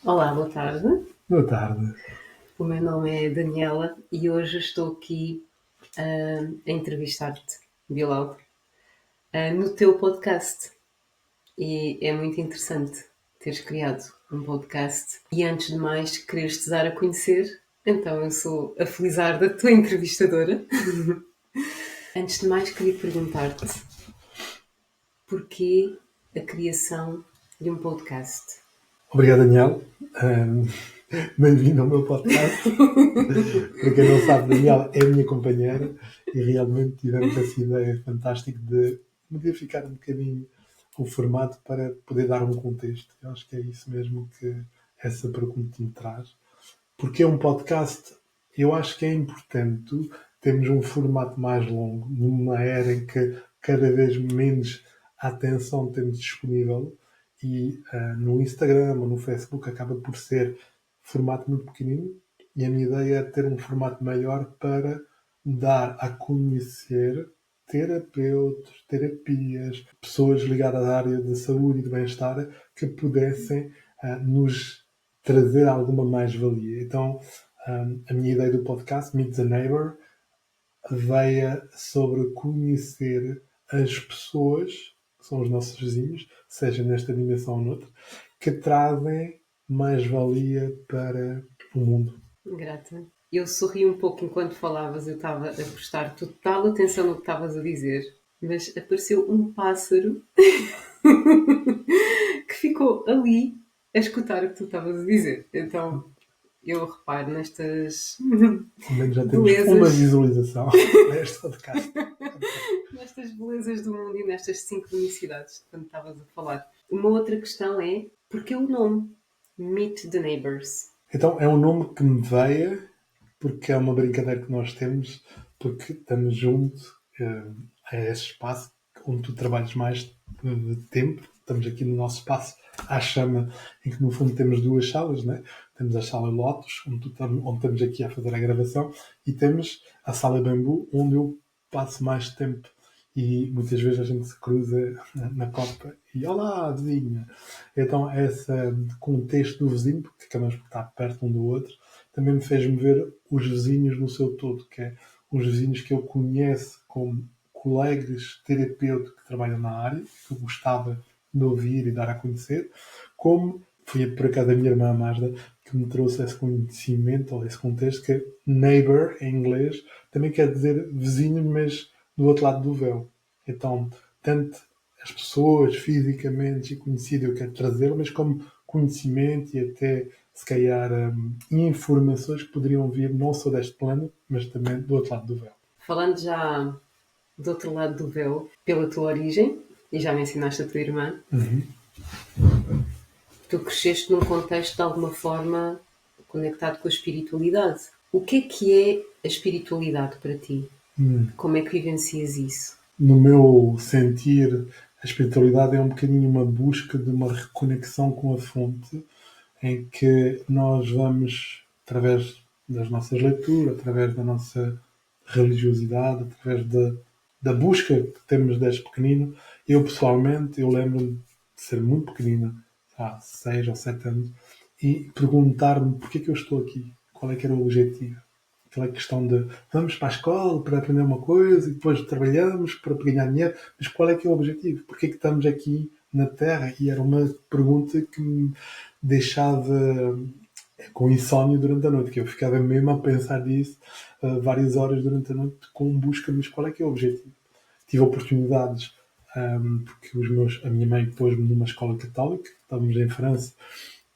Olá, boa tarde. Boa tarde. O meu nome é Daniela e hoje estou aqui a entrevistar-te, Bilal, no teu podcast. E é muito interessante teres criado um podcast e, antes de mais, quereres-te dar a conhecer. Então, eu sou a Felizarda, da tua entrevistadora. Antes de mais, queria perguntar-te porquê a criação de um podcast? Obrigado, Daniel. Ahm, Bem-vindo ao meu podcast. Para quem não sabe, Daniel é a minha companheira e realmente tivemos essa ideia fantástica de modificar um bocadinho o formato para poder dar um contexto. Eu acho que é isso mesmo que essa pergunta me traz. Porque é um podcast, eu acho que é importante termos um formato mais longo, numa era em que cada vez menos atenção temos disponível e no Instagram ou no Facebook acaba por ser formato muito pequenino e a minha ideia é ter um formato maior para dar a conhecer terapeutas, terapias, pessoas ligadas à área de saúde e de bem-estar que pudessem nos trazer alguma mais-valia. Então, a minha ideia do podcast, Meet the Neighbor, veia sobre conhecer as pessoas, que são os nossos vizinhos, seja nesta dimensão ou noutra, que trazem mais-valia para o mundo. Grata. Eu sorri um pouco enquanto falavas, eu estava a prestar total atenção no que estavas a dizer, mas apareceu um pássaro que ficou ali a escutar o que tu estavas a dizer. Então eu reparo nestas Ao menos já temos uma belezas, visualização neste podcast. nestas belezas do mundo e nestas sincronicidades de quando estavas a falar. Uma outra questão é porque o nome Meet the Neighbors? Então, é um nome que me veio porque é uma brincadeira que nós temos, porque estamos juntos a esse espaço onde tu trabalhas mais tempo. Estamos aqui no nosso espaço à chama, em que no fundo temos duas salas, né? Temos a sala Lotus, onde estamos aqui a fazer a gravação, e temos a sala Bambu, onde eu passo mais tempo e muitas vezes a gente se cruza na copa e olá, vizinha. Então, esse contexto do vizinho, porque acabamos por estar perto um do outro, também me fez-me ver os vizinhos no seu todo, que é os vizinhos que eu conheço como colegas terapeutas que trabalham na área, que eu gostava de ouvir e dar a conhecer, como foi por acaso a minha irmã Mazda que me trouxe esse conhecimento ou esse contexto, que neighbor em inglês também quer dizer vizinho, mas do outro lado do véu. Então, tanto as pessoas fisicamente conhecidas eu quero trazer, mas como conhecimento e até se calhar informações que poderiam vir não só deste plano, mas também do outro lado do véu. Falando já do outro lado do véu, pela tua origem, e já mencionaste a tua irmã, Uhum. tu cresceste num contexto de alguma forma conectado com a espiritualidade. O que é a espiritualidade para ti? Como é que vivencias isso? No meu sentir, a espiritualidade é um bocadinho uma busca de uma reconexão com a fonte, em que nós vamos, através das nossas leituras, através da nossa religiosidade, através da busca que temos desde pequenino. Eu, pessoalmente, eu lembro-me de ser muito pequenina, há 6 ou 7 anos, e perguntar-me porque é que eu estou aqui, qual é que era o objetivo. Aquela questão de vamos para a escola para aprender uma coisa e depois trabalhamos para ganhar dinheiro, mas qual é que é o objetivo? Porquê é que estamos aqui na Terra? E era uma pergunta que me deixava com insónia durante a noite, que eu ficava mesmo a pensar nisso várias horas durante a noite com busca, mas qual é que é o objetivo? Tive oportunidades, porque a minha mãe pôs-me numa escola católica, estávamos em França,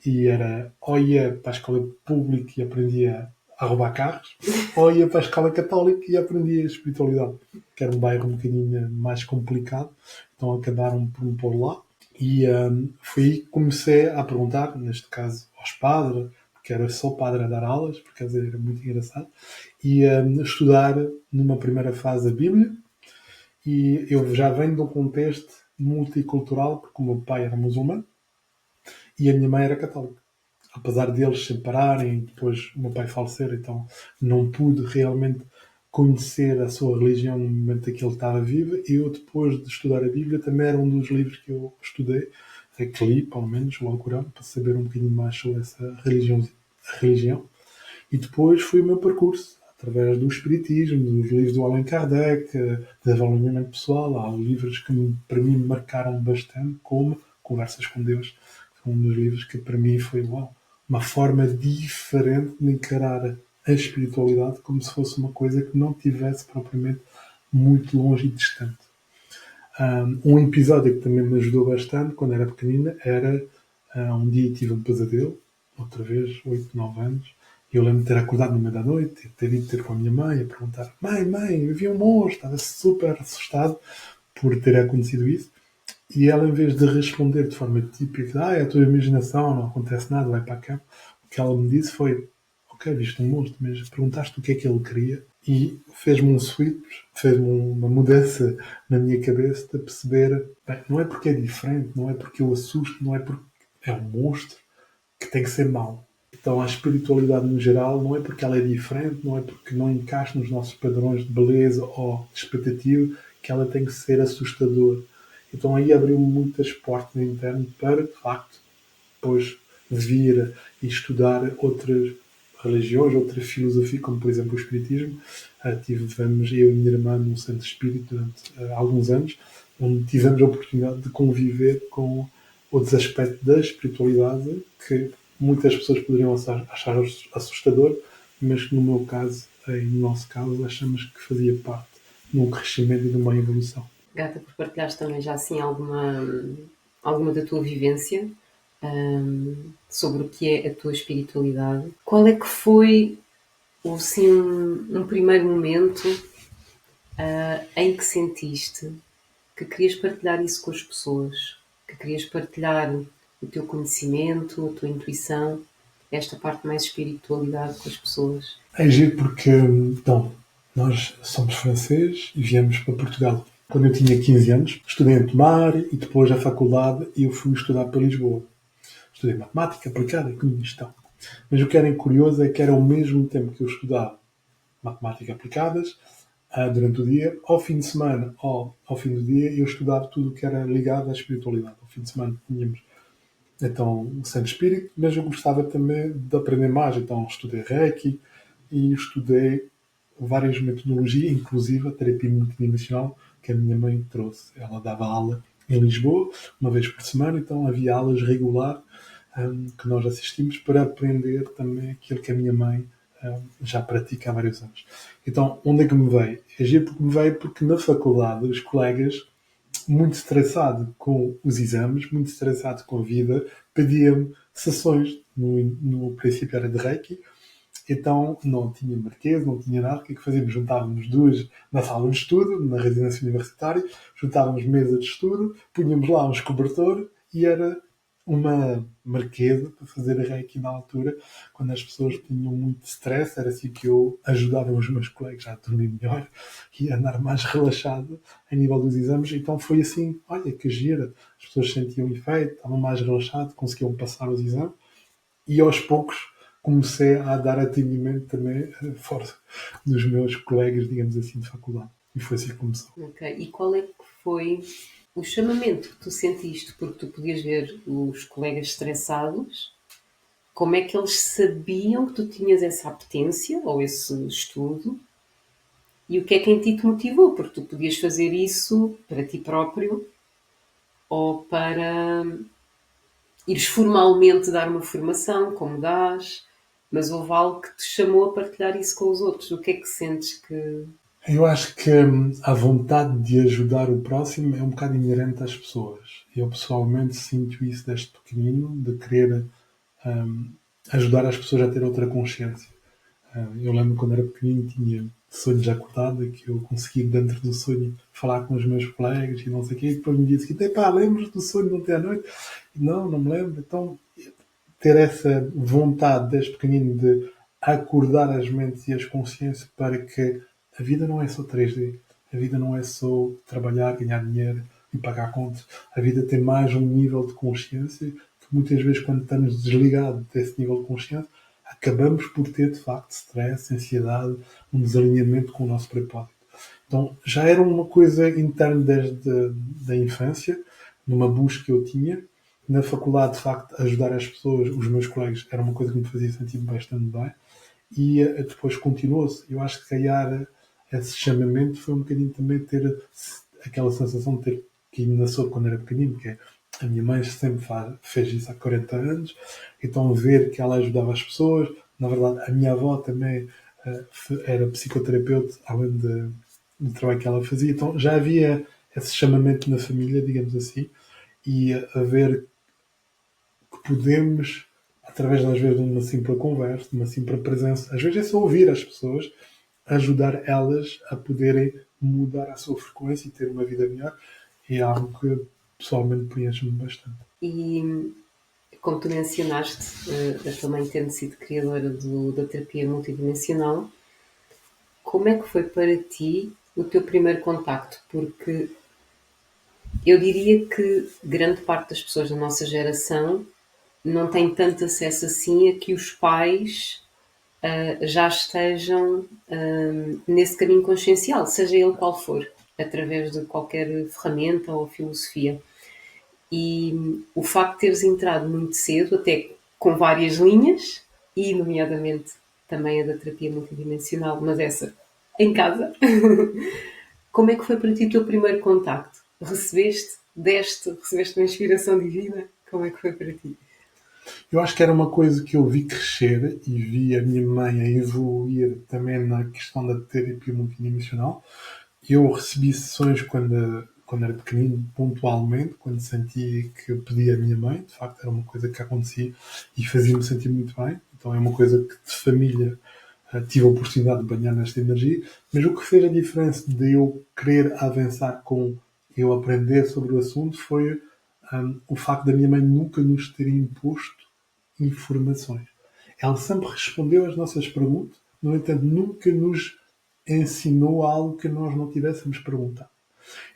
e era ou ia para a escola pública e aprendia a roubar carros, ou ia para a escola católica e aprendia espiritualidade, que era um bairro um bocadinho mais complicado, então acabaram por me pôr lá. E foi aí que comecei a perguntar, neste caso aos padres, porque era só padre a dar aulas, porque era muito engraçado, e estudar numa primeira fase a Bíblia. E eu já venho de um contexto multicultural, porque o meu pai era muçulmano e a minha mãe era católica. Apesar de eles se separarem, depois o meu pai falecer, então não pude realmente conhecer a sua religião no momento em que ele estava vivo. E eu, depois de estudar a Bíblia, também era um dos livros que eu estudei, que li, pelo menos, o Alcorão, para saber um bocadinho mais sobre essa religião. E depois foi o meu percurso, através do Espiritismo, dos livros do Allan Kardec, desenvolvimento pessoal. Há livros que para mim me marcaram bastante, como Conversas com Deus, que foi um dos livros que para mim foi uma forma diferente de encarar a espiritualidade, como se fosse uma coisa que não tivesse propriamente muito longe e distante. Um episódio que também me ajudou bastante quando era pequenina era um dia tive um pesadelo, outra vez, 8, 9 anos, e eu lembro de ter acordado no meio da noite, ter ido ter com a minha mãe a perguntar: mãe, havia um monstro, estava super assustado por ter acontecido isso. E ela, em vez de responder de forma típica, é a tua imaginação, não acontece nada, vai para a cama, o que ela me disse foi: ok, viste um monstro, mas perguntaste o que é que ele queria, e fez-me um switch, fez-me uma mudança na minha cabeça de perceber, bem, não é porque é diferente, não é porque eu assusto, não é porque é um monstro que tem que ser mau. Então a espiritualidade no geral não é porque ela é diferente, não é porque não encaixa nos nossos padrões de beleza ou de expectativa que ela tem que ser assustadora. Então aí abriu muitas portas internas para, de facto, depois vir e estudar outras religiões, outra filosofia, como por exemplo o Espiritismo. Tivemos eu e minha irmã num centro espírita durante alguns anos, onde tivemos a oportunidade de conviver com outros aspectos da espiritualidade que muitas pessoas poderiam achar assustador, mas que no meu caso, no nosso caso, achamos que fazia parte de um crescimento e de uma evolução. Gata, por partilhares também já assim alguma da tua vivência sobre o que é a tua espiritualidade. Qual é que foi assim, um primeiro momento em que sentiste que querias partilhar isso com as pessoas, que querias partilhar o teu conhecimento, a tua intuição, esta parte mais espiritualidade com as pessoas? É giro porque, então, nós somos franceses e viemos para Portugal. Quando eu tinha 15 anos, estudei em Tomar e depois a faculdade eu fui estudar para Lisboa. Estudei matemática aplicada e economia e gestão. Mas o que era curioso é que era ao mesmo tempo que eu estudava matemática aplicadas, durante o dia, ao fim de semana ou ao fim do dia, eu estudava tudo o que era ligado à espiritualidade. Ao fim de semana tínhamos então o Santo Espírito, mas eu gostava também de aprender mais. Então estudei Reiki e estudei várias metodologias, inclusive a terapia multidimensional que a minha mãe trouxe. Ela dava aula em Lisboa, uma vez por semana, então havia aulas regulares que nós assistimos para aprender também aquilo que a minha mãe já pratica há vários anos. Então, onde é que me veio? É giro porque me veio porque na faculdade os colegas, muito estressado com os exames, muito estressado com a vida, pediam-me sessões. No princípio era de Reiki, então não tinha marquês, não tinha nada. O que é que fazíamos? Juntávamos duas na sala de estudo, na residência universitária, juntávamos mesa de estudo, punhamos lá uns cobertores e era uma marquesa para fazer a Reiki na altura, quando as pessoas tinham muito stress. Era assim que eu ajudava os meus colegas a dormir melhor e a andar mais relaxado a nível dos exames. Então foi assim, olha que gira, as pessoas sentiam efeito, estavam mais relaxados, conseguiam passar os exames e aos poucos comecei a dar atendimento também fora dos meus colegas, digamos assim, de faculdade. E foi assim que começou. Ok. E qual é que foi o chamamento que tu sentiste? Porque tu podias ver os colegas estressados, como é que eles sabiam que tu tinhas essa apetência ou esse estudo? E o que é que em ti te motivou? Porque tu podias fazer isso para ti próprio ou para ires formalmente dar uma formação, como dás, mas houve algo que te chamou a partilhar isso com os outros. O que é que sentes que... Eu acho que a vontade de ajudar o próximo é um bocado inerente às pessoas. Eu pessoalmente sinto isso desde pequenino, de querer ajudar as pessoas a ter outra consciência. Eu lembro quando era pequenino tinha sonhos acordados, que eu consegui dentro do sonho falar com os meus colegas e não sei o quê, e depois no dia seguinte, epá, lembras do sonho de ontem à noite? Não, não me lembro. Então, ter essa vontade desde pequenino de acordar as mentes e as consciências para que a vida não é só 3D, a vida não é só trabalhar, ganhar dinheiro e pagar contas. A vida tem mais um nível de consciência que muitas vezes, quando estamos desligados desse nível de consciência, acabamos por ter, de facto, stress, ansiedade, um desalinhamento com o nosso propósito. Então, já era uma coisa interna desde a infância, numa busca que eu tinha, Na faculdade, de facto, ajudar as pessoas, os meus colegas, era uma coisa que me fazia sentir bastante bem. E depois continuou-se. Eu acho que, se calhar, esse chamamento foi um bocadinho também ter aquela sensação de ter que ir na sopa quando era pequenino, que é a minha mãe sempre fez isso há 40 anos, então ver que ela ajudava as pessoas. Na verdade, a minha avó também era psicoterapeuta, além do trabalho que ela fazia, então já havia esse chamamento na família, digamos assim, e a ver que podemos, através às vezes de uma simples conversa, de uma simples presença, às vezes é só ouvir as pessoas, ajudar elas a poderem mudar a sua frequência e ter uma vida melhor, é algo que pessoalmente preenche-me bastante. E como tu mencionaste, eu também tendo sido criadora da terapia multidimensional, como é que foi para ti o teu primeiro contacto? Porque eu diria que grande parte das pessoas da nossa geração não tem tanto acesso assim a que os pais já estejam nesse caminho consciencial, seja ele qual for, através de qualquer ferramenta ou filosofia. E o facto de teres entrado muito cedo, até com várias linhas, e nomeadamente também a da terapia multidimensional, mas essa em casa, como é que foi para ti o teu primeiro contacto? Recebeste uma inspiração divina? Como é que foi para ti? Eu acho que era uma coisa que eu vi crescer e vi a minha mãe a evoluir também na questão da terapia multidimensional. Eu recebi sessões quando era pequenino, pontualmente, quando senti que pedia à minha mãe. De facto, era uma coisa que acontecia e fazia-me sentir muito bem. Então é uma coisa que de família tive a oportunidade de banhar nesta energia. Mas o que fez a diferença de eu querer avançar com eu aprender sobre o assunto foi o facto da minha mãe nunca nos ter imposto informações. Ela sempre respondeu às nossas perguntas, no entanto, nunca nos ensinou algo que nós não tivéssemos perguntado.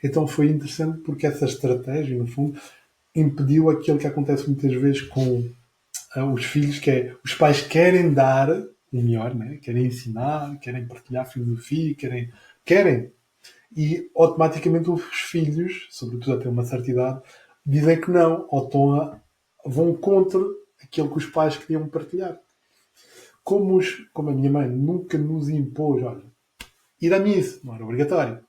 Então foi interessante porque essa estratégia, no fundo, impediu aquilo que acontece muitas vezes com os filhos, que é os pais querem dar o melhor, né? Querem ensinar, querem partilhar filosofia, querem. E automaticamente os filhos, sobretudo até uma certa idade, dizem que não, ou vão contra aquilo que os pais queriam partilhar. Como a minha mãe nunca nos impôs, olha, ir à missa, não era obrigatório.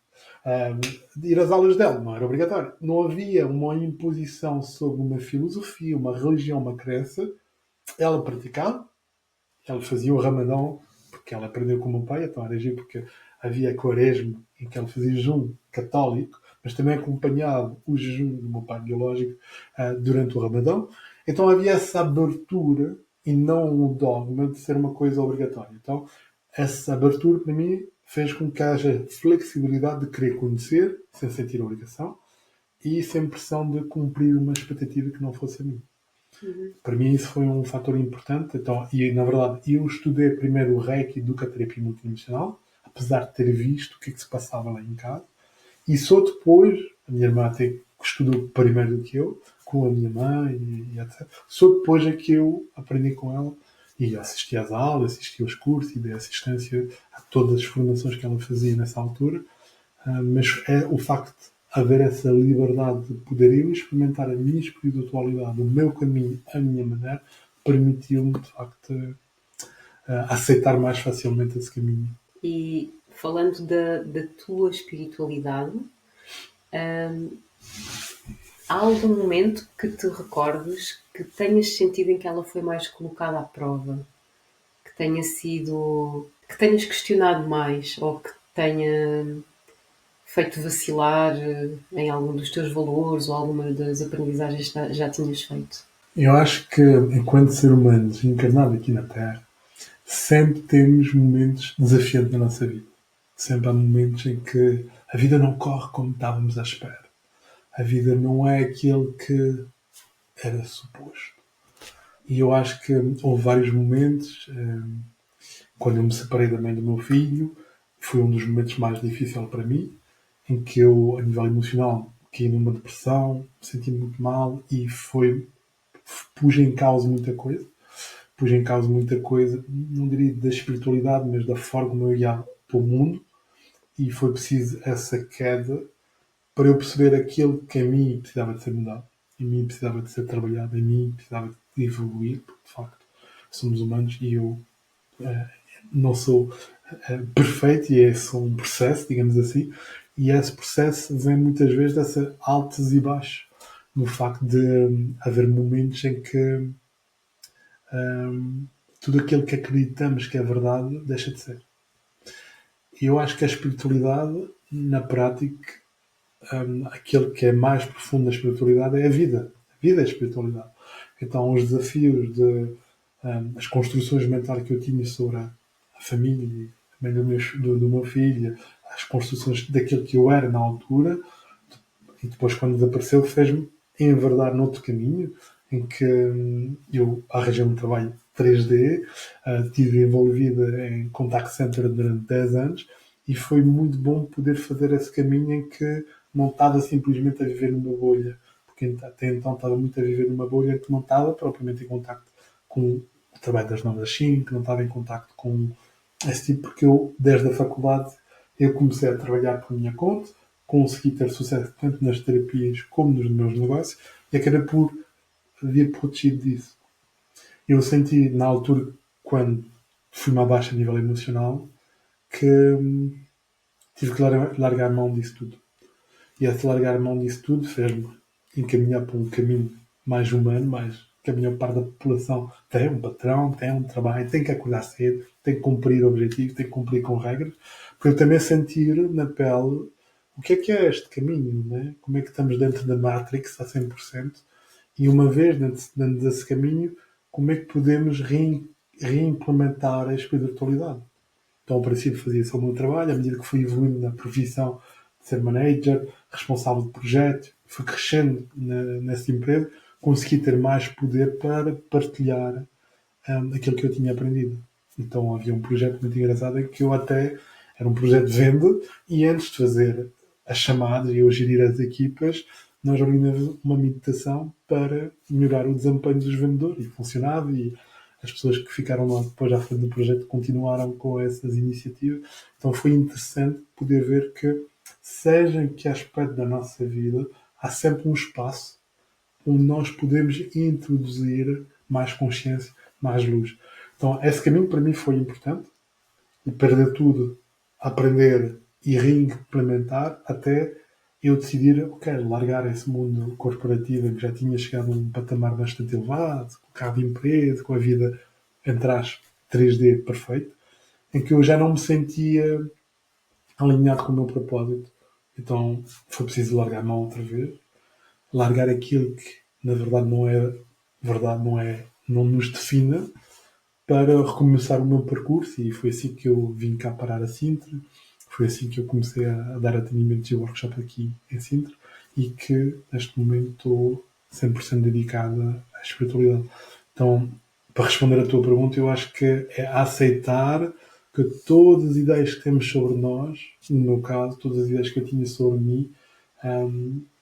Ir às aulas dela, não era obrigatório. Não havia uma imposição sobre uma filosofia, uma religião, uma crença. Ela praticava, ela fazia o Ramadão, porque ela aprendeu com o meu pai, então era giro, porque havia quaresma em que ela fazia jejum católico, mas também acompanhava o jejum do meu pai biológico durante o Ramadão. Então havia essa abertura e não o dogma de ser uma coisa obrigatória. Então essa abertura para mim fez com que haja flexibilidade de querer conhecer, sem sentir a obrigação, e sem pressão de cumprir uma expectativa que não fosse a minha. Uhum. Para mim isso foi um fator importante. Então, e na verdade eu estudei primeiro o Reiki do que a terapia multidimensional, apesar de ter visto o que é que se passava lá em casa. E só depois, a minha irmã até estudou primeiro do que eu, com a minha mãe e etc. Só depois é que eu aprendi com ela e assisti às aulas, assisti aos cursos e dei assistência a todas as formações que ela fazia nessa altura. Mas é o facto de haver essa liberdade de poder eu experimentar a minha espiritualidade, o meu caminho, a minha maneira, permitiu-me, de facto, aceitar mais facilmente esse caminho. E falando da tua espiritualidade, há algum momento que te recordes que tenhas sentido em que ela foi mais colocada à prova? Que tenha sido. Que tenhas questionado mais ou que tenha feito vacilar em algum dos teus valores ou alguma das aprendizagens que já tinhas feito? Eu acho que, enquanto ser humanos encarnados aqui na Terra, sempre temos momentos desafiantes na nossa vida. Sempre há momentos em que a vida não corre como estávamos à espera. A vida não é aquilo que era suposto. E eu acho que houve vários momentos, quando eu me separei da mãe do meu filho, foi um dos momentos mais difíceis para mim, em que eu, a nível emocional, caí numa depressão, me senti muito mal e pus em causa muita coisa. Pus em causa muita coisa, não diria da espiritualidade, mas da forma como eu ia para o mundo. E foi preciso essa queda para eu perceber aquilo que a mim precisava de ser mudado. em mim precisava de ser trabalhado, em mim precisava de evoluir, porque de facto somos humanos e eu eh, não sou perfeito e é só um processo, digamos assim, e esse processo vem muitas vezes dessa altos e baixos, no facto de haver momentos em que hum, tudo aquilo que acreditamos que é verdade deixa de ser. E eu acho que a espiritualidade, na prática, aquilo que é mais profundo da espiritualidade é a vida. A vida é a espiritualidade. Então, os desafios as construções mentais que eu tinha sobre a família, também do meu filho, as construções daquilo que eu era na altura, e depois, quando desapareceu, fez-me enverdar noutro caminho, em que eu arranjei um trabalho 3D, estive envolvida em contact center durante 10 anos, e foi muito bom poder fazer esse caminho em que não estava simplesmente a viver numa bolha, porque até então estava muito a viver numa bolha que não estava propriamente em contacto com o trabalho das 9 às 5, não estava em contacto com esse tipo, porque eu, desde a faculdade, eu comecei a trabalhar por minha conta, consegui ter sucesso tanto nas terapias como nos meus negócios e acabei por vir protegido disso. Eu senti na altura, quando fui-me abaixo a nível emocional, que tive que largar mão disso tudo. E esse largar mão disso tudo fez-me encaminhar para um caminho mais humano, mais que a maior parte da população tem um patrão, tem um trabalho, tem que acordar cedo, tem que cumprir objetivos, tem que cumprir com regras, para eu também sentir na pele o que é este caminho, né? Como é que estamos dentro da Matrix a 100%, e uma vez dentro desse caminho, como é que podemos reimplementar a espiritualidade. Então, ao princípio, fazia só o meu trabalho, à medida que fui evoluindo na profissão de ser manager, responsável de projeto, fui crescendo nessa empresa, consegui ter mais poder para partilhar aquilo que eu tinha aprendido. Então, havia um projeto muito engraçado em que eu até era um projeto de venda e antes de fazer as chamadas e eu gerir as equipas, nós organizamos uma meditação para melhorar o desempenho dos vendedores e funcionava e as pessoas que ficaram lá depois à frente do projeto continuaram com essas iniciativas. Então foi interessante poder ver que, seja em que aspecto da nossa vida, há sempre um espaço onde nós podemos introduzir mais consciência, mais luz. Então esse caminho para mim foi importante e perder tudo, aprender e reimplementar até eu decidir, ok, largar esse mundo corporativo em que já tinha chegado a um patamar bastante elevado, com o carro de empresa, com a vida, entre aspas, 3D perfeito, em que eu já não me sentia alinhado com o meu propósito. Então foi preciso largar a mão outra vez, largar aquilo que na verdade, não nos define, para recomeçar o meu percurso, e foi assim que eu vim cá parar a Sintra, foi assim que eu comecei a dar atendimentos e workshop aqui em Sintra, e que neste momento estou 100% dedicado à espiritualidade. Então, para responder à tua pergunta, eu acho que é aceitar que todas as ideias que temos sobre nós, no meu caso, todas as ideias que eu tinha sobre mim,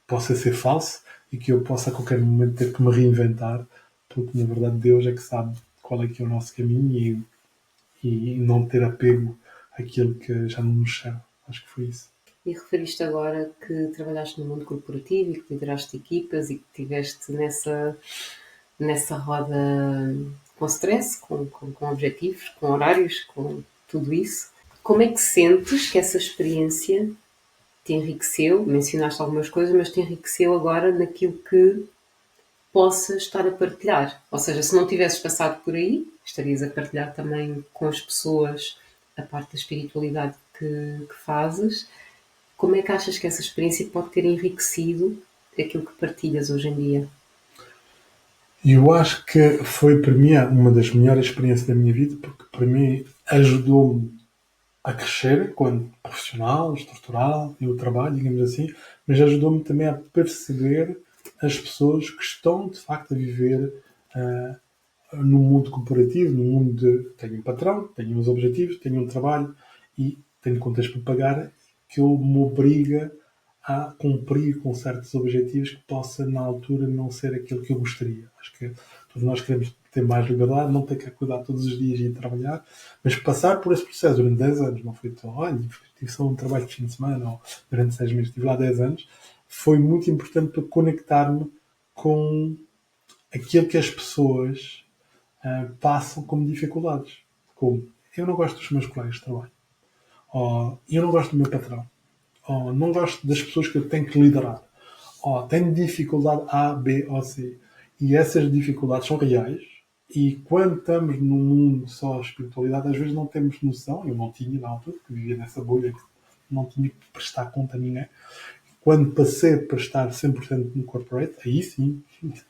possa ser falso e que eu possa a qualquer momento ter que me reinventar, porque na verdade Deus é que sabe qual é que é o nosso caminho e não ter apego àquilo que já não nos serve. Acho que foi isso. E referiste agora que trabalhaste no mundo corporativo e que lideraste equipas e que estiveste nessa roda com stress, com objetivos, com horários, com tudo isso. Como é que sentes que essa experiência te enriqueceu? Mencionaste algumas coisas, mas te enriqueceu agora naquilo que possas estar a partilhar. Ou seja, se não tivesses passado por aí, estarias a partilhar também com as pessoas a parte da espiritualidade que fazes. Como é que achas que essa experiência pode ter enriquecido aquilo que partilhas hoje em dia? E eu acho que foi para mim uma das melhores experiências da minha vida, porque para mim ajudou-me a crescer enquanto profissional, estrutural, e o trabalho, digamos assim, mas ajudou-me também a perceber as pessoas que estão de facto a viver no mundo corporativo, no mundo de tenho um patrão, tenho uns objetivos, tenho um trabalho e tenho contas para pagar, que eu me obriga a cumprir com certos objetivos que possa na altura não ser aquilo que eu gostaria. Acho que todos nós queremos ter mais liberdade, não ter que acordar todos os dias e ir trabalhar, mas passar por esse processo durante 10 anos, não foi tão, olha, tive só um trabalho de fim de semana, ou durante 6 meses estive lá 10 anos, foi muito importante para conectar-me com aquilo que as pessoas passam como dificuldades. Como, eu não gosto dos meus colegas de trabalho. Ou eu não gosto do meu patrão. Ou não gosto das pessoas que eu tenho que liderar. Ou tenho dificuldade A, B ou C. E essas dificuldades são reais. E quando estamos num mundo só de espiritualidade, às vezes não temos noção. Eu não tinha na altura, porque vivia nessa bolha que não tinha que prestar conta a ninguém. Quando passei a prestar 100% no corporate, aí sim,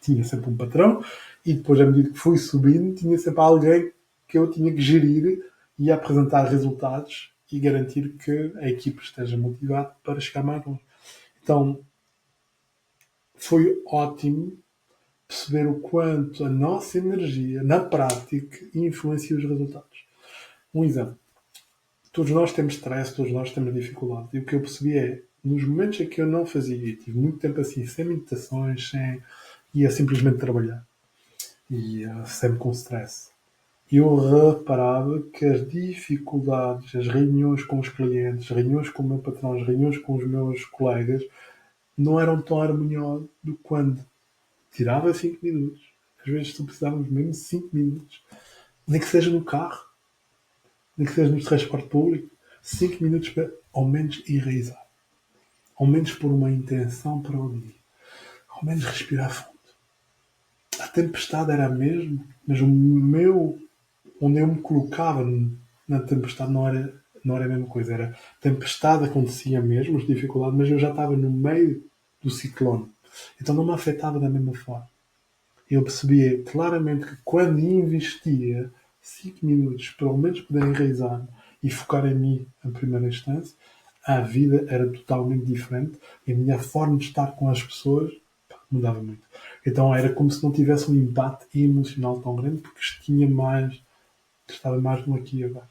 tinha sempre um patrão. E depois, à medida que fui subindo, tinha sempre alguém que eu tinha que gerir e apresentar resultados e garantir que a equipe esteja motivada para chegar mais longe. Então, foi ótimo perceber o quanto a nossa energia, na prática, influencia os resultados. Um exemplo. Todos nós temos stress, todos nós temos dificuldade. E o que eu percebi é, nos momentos em que eu não fazia, e tive muito tempo assim, sem meditações, ia simplesmente trabalhar. E sempre com stress. Eu reparava que as dificuldades, as reuniões com os clientes, as reuniões com o meu patrão, as reuniões com os meus colegas, não eram tão harmoniosas do que quando tirava 5 minutos. Às vezes tu precisávamos mesmo de 5 minutos. Nem que seja no carro, nem que seja no transporte público. 5 minutos para, ao menos, enraizar. Ao menos pôr uma intenção para o dia. Ao menos respirar fundo. A tempestade era a mesma, mas o meu, onde eu me colocava na tempestade não era a mesma coisa. Era tempestade acontecia mesmo, as dificuldades, mas eu já estava no meio do ciclone. Então não me afetava da mesma forma. Eu percebia claramente que quando investia 5 minutos para ao menos poder enraizar e focar em mim em primeira instância, a vida era totalmente diferente e a minha forma de estar com as pessoas mudava muito. Então era como se não tivesse um impacto emocional tão grande porque estava mais no aqui e agora.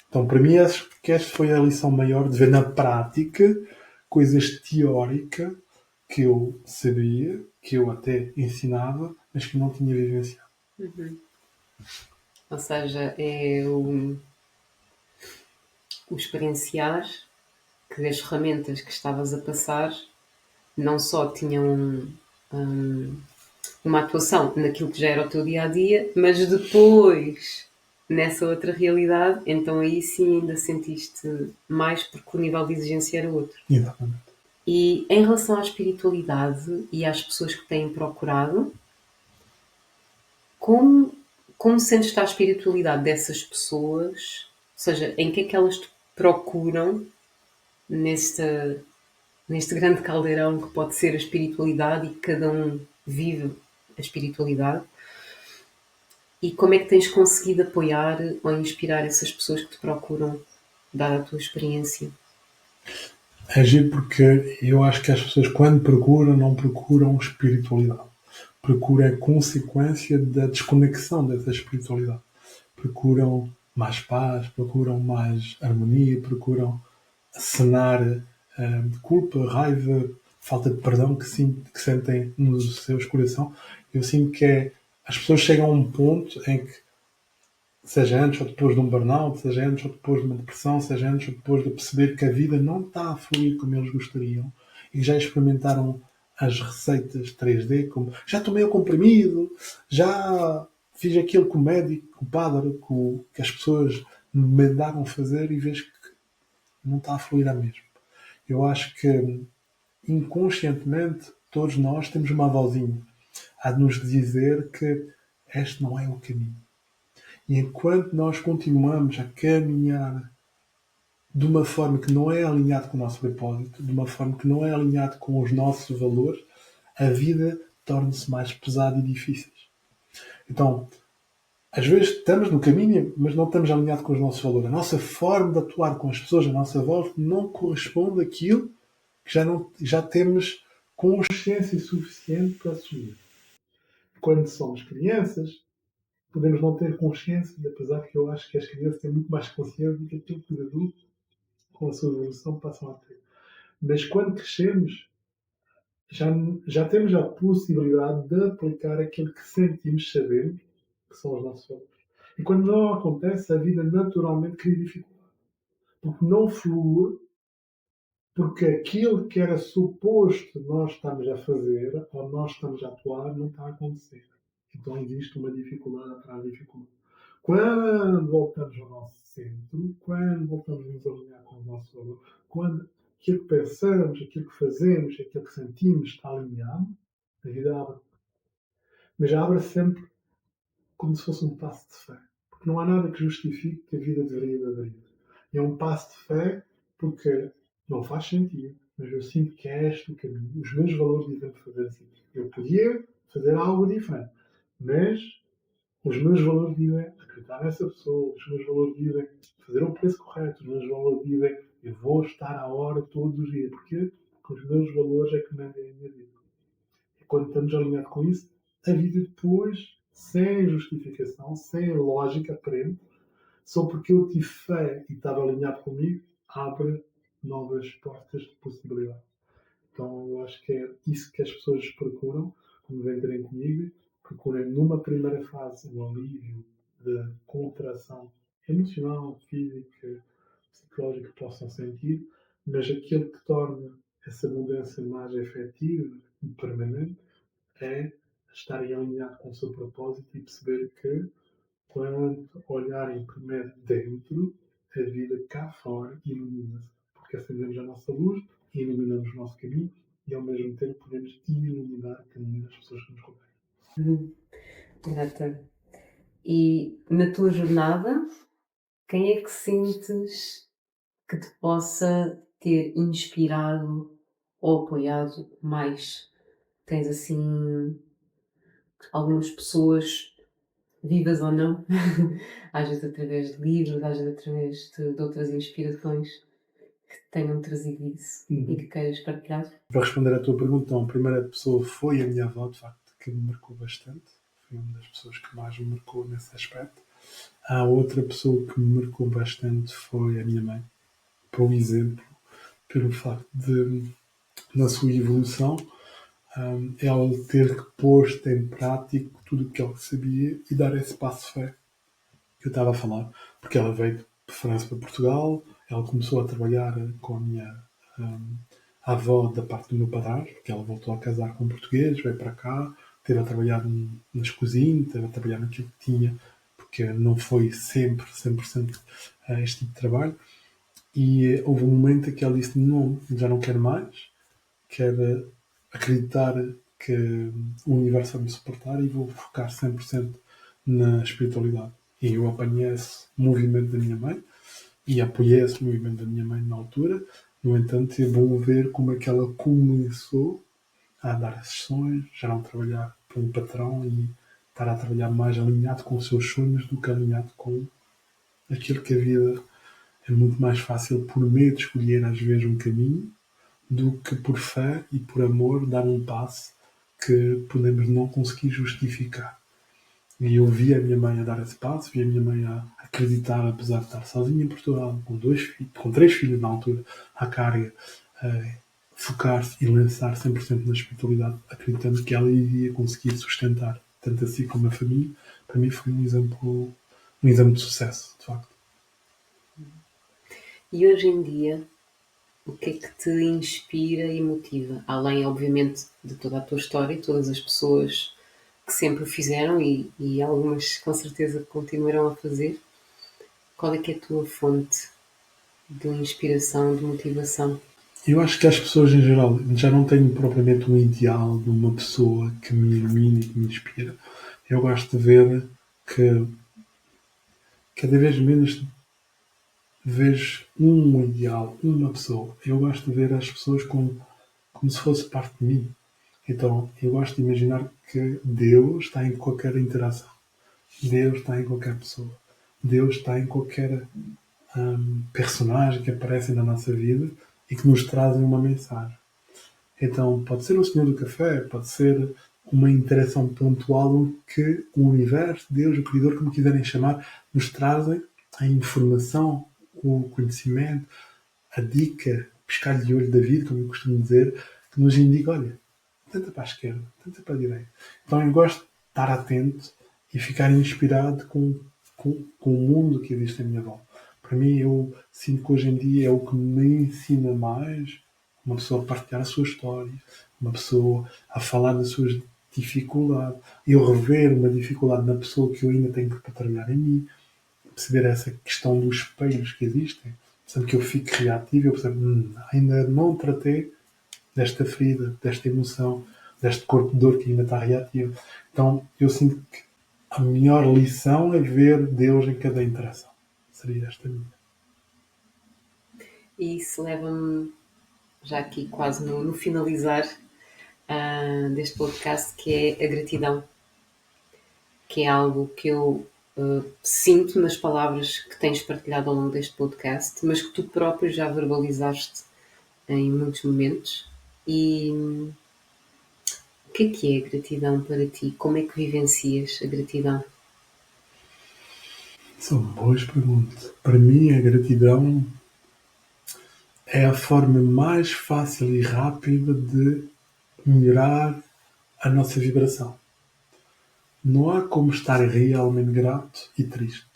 Então para mim acho que esta foi a lição maior de ver na prática coisas teóricas que eu sabia, que eu até ensinava, mas que não tinha vivenciado. Uhum. Ou seja, é o experienciar que as ferramentas que estavas a passar não só tinham hum, uma atuação naquilo que já era o teu dia a dia, mas depois nessa outra realidade, então aí sim ainda sentiste mais porque o nível de exigência era outro. Exatamente. E em relação à espiritualidade e às pessoas que têm procurado, como, como sentes a espiritualidade dessas pessoas? Ou seja, em que é que elas te procuram neste, neste grande caldeirão que pode ser a espiritualidade e que cada um vive a espiritualidade? E como é que tens conseguido apoiar ou inspirar essas pessoas que te procuram, dada a tua experiência? Agir porque eu acho que as pessoas, quando procuram, não procuram espiritualidade. Procuram a consequência da desconexão dessa espiritualidade. Procuram mais paz, procuram mais harmonia, procuram sanar de culpa, raiva, falta de perdão que sentem nos seus corações. Eu sinto que as pessoas chegam a um ponto em que, seja antes ou depois de um burnout, seja antes ou depois de uma depressão, seja antes ou depois de perceber que a vida não está a fluir como eles gostariam e já experimentaram as receitas 3D, como já tomei o comprimido, já fiz aquilo que o médico, o padre, que as pessoas me mandaram fazer e vejo que não está a fluir a mesmo. Eu acho que inconscientemente todos nós temos uma vozinha a nos dizer que este não é o caminho. E enquanto nós continuamos a caminhar de uma forma que não é alinhado com o nosso propósito, de uma forma que não é alinhado com os nossos valores, a vida torna-se mais pesada e difícil. Então, às vezes estamos no caminho, mas não estamos alinhados com os nossos valores. A nossa forma de atuar com as pessoas à nossa volta não corresponde àquilo que já temos consciência suficiente para assumir. Quando somos crianças, podemos não ter consciência, apesar que eu acho que as crianças têm muito mais consciência do que aquilo que os adultos, com a sua evolução, passam a ter. Mas quando crescemos, já, já temos a possibilidade de aplicar aquilo que sentimos, sabemos, que são os nossos valores. E quando não acontece, a vida naturalmente cria dificuldade. Porque não flui, porque aquilo que era suposto nós estamos a fazer ou nós estamos a atuar não está a acontecer. Então existe uma dificuldade atrás da dificuldade. Quando voltamos ao nosso centro, quando voltamos a nos alinhar com o nosso valor, quando aquilo que pensamos, aquilo que fazemos, aquilo que sentimos está alinhado, a vida abre. Mas abre sempre como se fosse um passo de fé. Porque não há nada que justifique que a vida deveria abrir. É um passo de fé porque não faz sentido, mas eu sinto que é este o caminho. Os meus valores dizem fazer assim. Eu podia fazer algo diferente, mas os meus valores dizem acreditar nessa pessoa, os meus valores dizem fazer o preço correto, os meus valores dizem eu vou estar à hora todos os dias. Porquê? Porque os meus valores é que mandem a minha vida. E quando estamos alinhados com isso, a vida depois, sem justificação, sem lógica aparente, só porque eu tive fé e estava alinhado comigo, abre novas portas de possibilidade. Então eu acho que é isso que as pessoas procuram quando vêm terem comigo. Procurem numa primeira fase o alívio da contração emocional, física, psicológica que possam sentir, mas aquilo que torna essa mudança mais efetiva e permanente é estarem alinhados com o seu propósito e perceber que quando olharem primeiro dentro, a vida cá fora ilumina-se. Porque acendemos a nossa luz e iluminamos o nosso caminho e ao mesmo tempo podemos iluminar o caminho das pessoas que nos rodeiam. Exato. E na tua jornada, quem é que sentes que te possa ter inspirado ou apoiado mais? Tens assim algumas pessoas, vivas ou não, às vezes através de livros, às vezes através de outras inspirações que tenham trazido isso e que queiras partilhar? Para responder à tua pergunta, então, a primeira pessoa foi a minha avó, de facto, que me marcou bastante. Foi uma das pessoas que mais me marcou nesse aspecto. A outra pessoa que me marcou bastante foi a minha mãe, por exemplo, pelo facto de, na sua evolução, ela ter posto em prática tudo o que ela sabia e dar esse passo de fé que eu estava a falar, porque ela veio de França para Portugal, ela começou a trabalhar com a minha avó da parte do meu padrasto, porque ela voltou a casar com um português, veio para cá, esteve a trabalhar nas cozinhas, esteve a trabalhar naquilo que tinha, porque não foi sempre 100% este tipo de trabalho. E houve um momento em que ela disse: não, já não quero mais, quero acreditar que o universo vai me suportar e vou focar 100% na espiritualidade. E eu apanhei esse movimento da minha mãe e apoiei esse movimento da minha mãe na altura. No entanto, é bom ver como é que ela começou a dar sessões, já não trabalhar para um patrão e estar a trabalhar mais alinhado com os seus sonhos do que alinhado com aquilo que a vida é muito mais fácil por medo de escolher às vezes um caminho do que por fé e por amor dar um passo que podemos não conseguir justificar. E eu vi a minha mãe a dar esse passo, vi a minha mãe a acreditar, apesar de estar sozinha em Portugal, com 3 filhos na altura, à carga, a focar-se e lançar 100% na espiritualidade, acreditando que ela iria conseguir sustentar tanto a si como a família. Para mim foi um exemplo de sucesso, de facto. E hoje em dia, o que é que te inspira e motiva? Além, obviamente, de toda a tua história e todas as pessoas que sempre o fizeram e algumas com certeza continuarão a fazer, qual é que é a tua fonte de inspiração, de motivação? Eu acho que as pessoas em geral já não têm propriamente um ideal de uma pessoa que me ilumina e que me inspira. Eu gosto de ver que cada vez menos vejo um ideal, uma pessoa. Eu gosto de ver as pessoas como se fosse parte de mim. Então, eu gosto de imaginar que Deus está em qualquer interação. Deus está em qualquer pessoa. Deus está em qualquer personagem que aparece na nossa vida e que nos trazem uma mensagem. Então, pode ser o senhor do café, pode ser uma interação pontual que o universo, Deus, o Criador, como quiserem chamar, nos trazem a informação, o conhecimento, a dica, o piscar de olho da vida, como eu costumo dizer, que nos indica: olha, tenta para a esquerda, tenta para a direita. Então, eu gosto de estar atento e ficar inspirado com o mundo que existe à minha volta. Para mim, eu sinto que hoje em dia é o que me ensina mais uma pessoa a partilhar a sua história, uma pessoa a falar das suas dificuldades, eu rever uma dificuldade na pessoa que eu ainda tenho para trabalhar em mim, perceber essa questão dos espelhos que existem, sempre que eu fico reativo, eu percebo, ainda não tratei desta ferida, desta emoção, deste corpo de dor que ainda está reativo. Então, eu sinto que a melhor lição é ver Deus em cada interação. Seria esta minha. E isso leva-me já aqui quase no finalizar deste podcast, que é a gratidão, que é algo que eu sinto nas palavras que tens partilhado ao longo deste podcast, mas que tu próprio já verbalizaste em muitos momentos. E o que é a gratidão para ti? Como é que vivencias a gratidão? São boas perguntas. Para mim, a gratidão é a forma mais fácil e rápida de melhorar a nossa vibração. Não há como estar realmente grato e triste,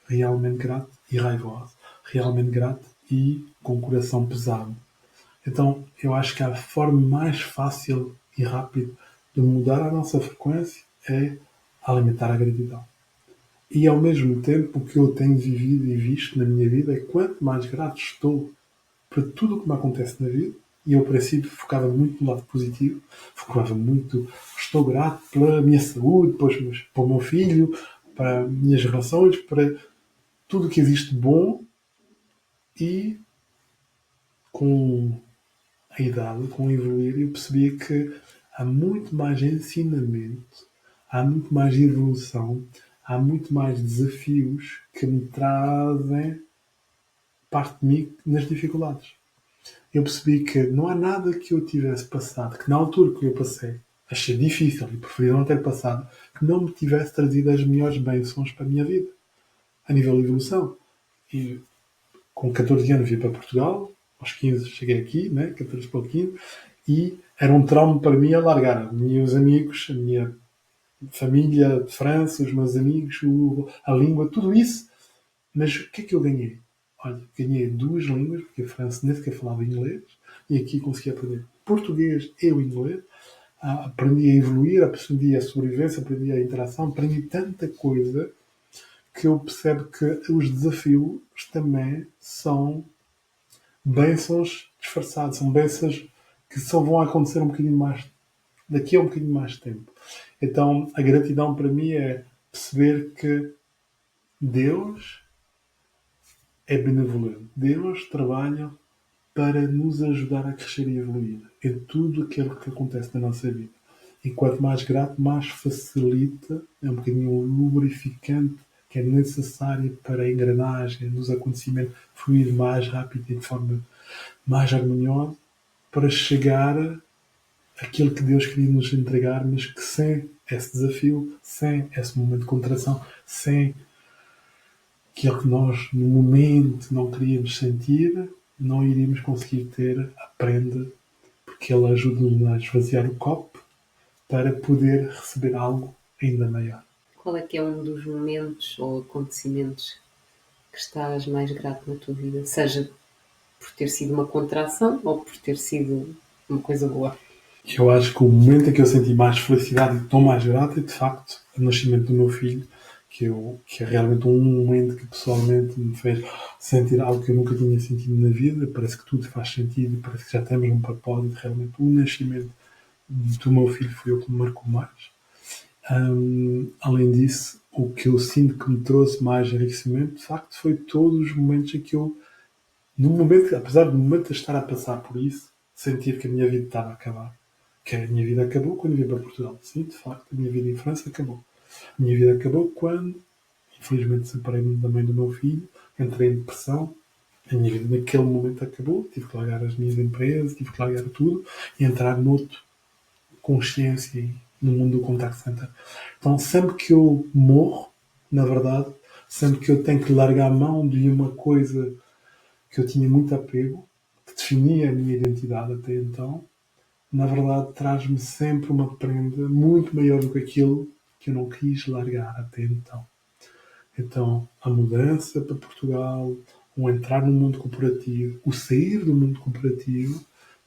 realmente grato e raivoso, realmente grato e com o coração pesado. Então, eu acho que a forma mais fácil e rápida de mudar a nossa frequência é alimentar a gratidão. E, ao mesmo tempo, o que eu tenho vivido e visto na minha vida é quanto mais grato estou por tudo o que me acontece na vida, e eu, a princípio, focava muito no lado positivo, focava muito, estou grato pela minha saúde, para o meu filho, para as minhas relações, para tudo o que existe de bom, e com a idade, com o evoluir, eu percebi que há muito mais ensinamento, há muito mais evolução, há muito mais desafios que me trazem parte de mim nas dificuldades. Eu percebi que não há nada que eu tivesse passado, que na altura que eu passei, achei difícil e preferia não ter passado, que não me tivesse trazido as melhores bênçãos para a minha vida, a nível de evolução. E com 14 anos vim para Portugal, aos 15 cheguei aqui, né, 14 para o 15, e era um trauma para mim alargar. Meus amigos, a minha família de França, os meus amigos, a língua, tudo isso. Mas o que é que eu ganhei? Olha, ganhei duas línguas, porque a França nem sequer falava inglês, e aqui consegui aprender português e o inglês. Aprendi a evoluir, aprendi a sobrevivência, aprendi a interação, aprendi tanta coisa que eu percebo que os desafios também são bênçãos disfarçadas, são bênçãos que só vão acontecer um bocadinho mais, daqui a um bocadinho mais tempo. Então, a gratidão para mim é perceber que Deus é benevolente. Deus trabalha para nos ajudar a crescer e evoluir em tudo aquilo que acontece na nossa vida. E quanto mais grato, mais facilita, é um bocadinho um lubrificante que é necessário para a engrenagem dos acontecimentos fluir mais rápido e de forma mais harmoniosa para chegar àquilo que Deus queria nos entregar, mas que sem esse desafio, sem esse momento de contração, sem aquilo que nós no momento não queríamos sentir, não iríamos conseguir ter a prenda, porque ele ajuda-nos a esvaziar o copo para poder receber algo ainda maior. Qual é que é um dos momentos ou acontecimentos que estás mais grato na tua vida? Seja por ter sido uma contração ou por ter sido uma coisa boa? Eu acho que o momento em que eu senti mais felicidade e estou mais grato é, de facto, o nascimento do meu filho, que é realmente um momento que pessoalmente me fez sentir algo que eu nunca tinha sentido na vida. Parece que tudo faz sentido, parece que já temos um propósito. Realmente, o nascimento do meu filho foi o que me marcou mais. Além disso, o que eu sinto que me trouxe mais enriquecimento, de facto, foi todos os momentos em que eu, no momento, apesar do momento de estar a passar por isso, sentir que a minha vida estava a acabar. Que a minha vida acabou quando eu vim para Portugal. Sim, de facto, a minha vida em França acabou. A minha vida acabou quando, infelizmente, separei-me da mãe do meu filho, entrei em depressão. A minha vida naquele momento acabou. Tive que largar as minhas empresas, tive que largar tudo e entrar noutro consciência e no mundo do contact center. Então, sempre que eu morro, na verdade, sempre que eu tenho que largar a mão de uma coisa que eu tinha muito apego, que definia a minha identidade até então, na verdade traz-me sempre uma prenda muito maior do que aquilo que eu não quis largar até então. Então, a mudança para Portugal, o entrar no mundo corporativo, o sair do mundo corporativo,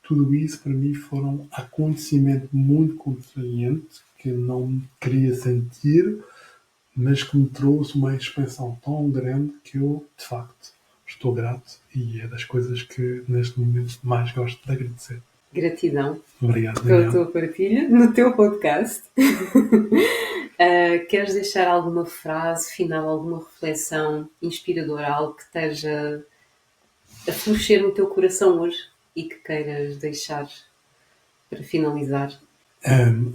tudo isso para mim foram acontecimento muito contrariante que não me queria sentir, mas que me trouxe uma expansão tão grande que eu, de facto, estou grato e é das coisas que neste momento mais gosto de agradecer. Gratidão Obrigado, pela Daniel. tua partilha no teu podcast. Queres deixar alguma frase final, alguma reflexão inspiradora, algo que esteja a florescer no teu coração hoje e que queiras deixar para finalizar?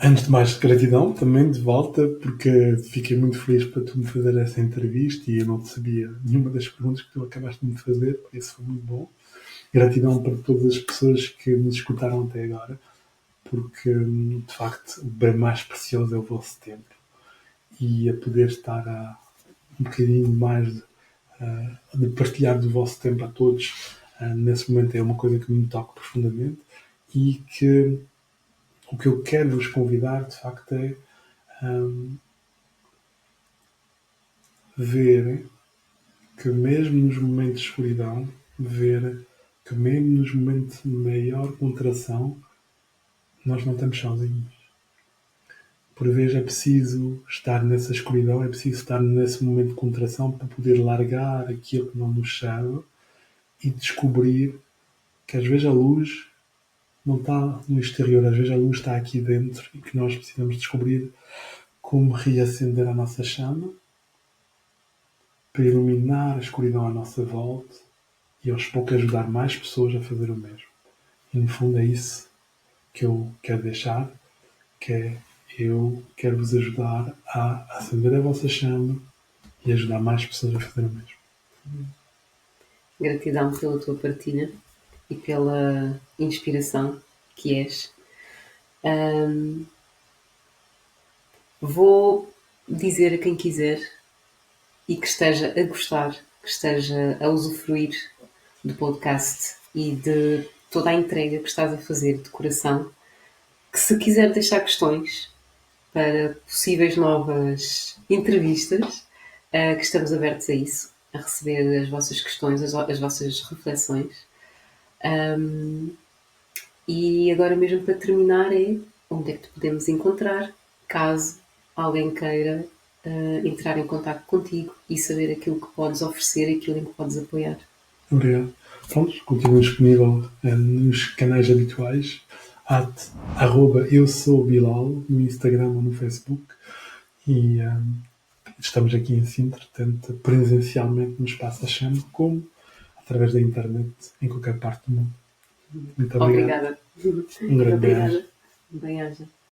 Antes de mais, gratidão também de volta, porque fiquei muito feliz para tu me fazer essa entrevista e eu não sabia nenhuma das perguntas que tu acabaste de me fazer, por isso foi muito bom. Gratidão para todas as pessoas que nos escutaram até agora, porque de facto o bem mais precioso é o vosso tempo e a poder estar um bocadinho mais de partilhar do vosso tempo a todos nesse momento é uma coisa que me toca profundamente e que o que eu quero vos convidar de facto é ver que mesmo nos momentos de escuridão, ver que mesmo nos momentos de maior contração, nós não estamos sozinhos. Por vezes é preciso estar nessa escuridão, é preciso estar nesse momento de contração para poder largar aquilo que não nos serve e descobrir que às vezes a luz não está no exterior, às vezes a luz está aqui dentro e que nós precisamos descobrir como reacender a nossa chama para iluminar a escuridão à nossa volta e aos poucos ajudar mais pessoas a fazer o mesmo. E no fundo é isso que eu quero deixar, que é eu quero vos ajudar a acender a vossa chama e ajudar mais pessoas a fazer o mesmo. Gratidão pela tua partilha e pela inspiração que és. Vou dizer a quem quiser e que esteja a gostar, que esteja a usufruir do podcast e de toda a entrega que estás a fazer de coração, que se quiser deixar questões para possíveis novas entrevistas, que estamos abertos a isso, a receber as vossas questões, as vossas reflexões. E agora mesmo para terminar é onde é que te podemos encontrar, caso alguém queira entrar em contato contigo e saber aquilo que podes oferecer, aquilo em que podes apoiar. Obrigado. Pronto, continuo disponível nos canais habituais, @eu sou Bilal, no Instagram ou no Facebook. E estamos aqui em Sintra, tanto presencialmente no Espaço Chama, como através da internet em qualquer parte do mundo. Muito obrigado. Obrigada. Um grande beijo. Obrigada. Bem-aja.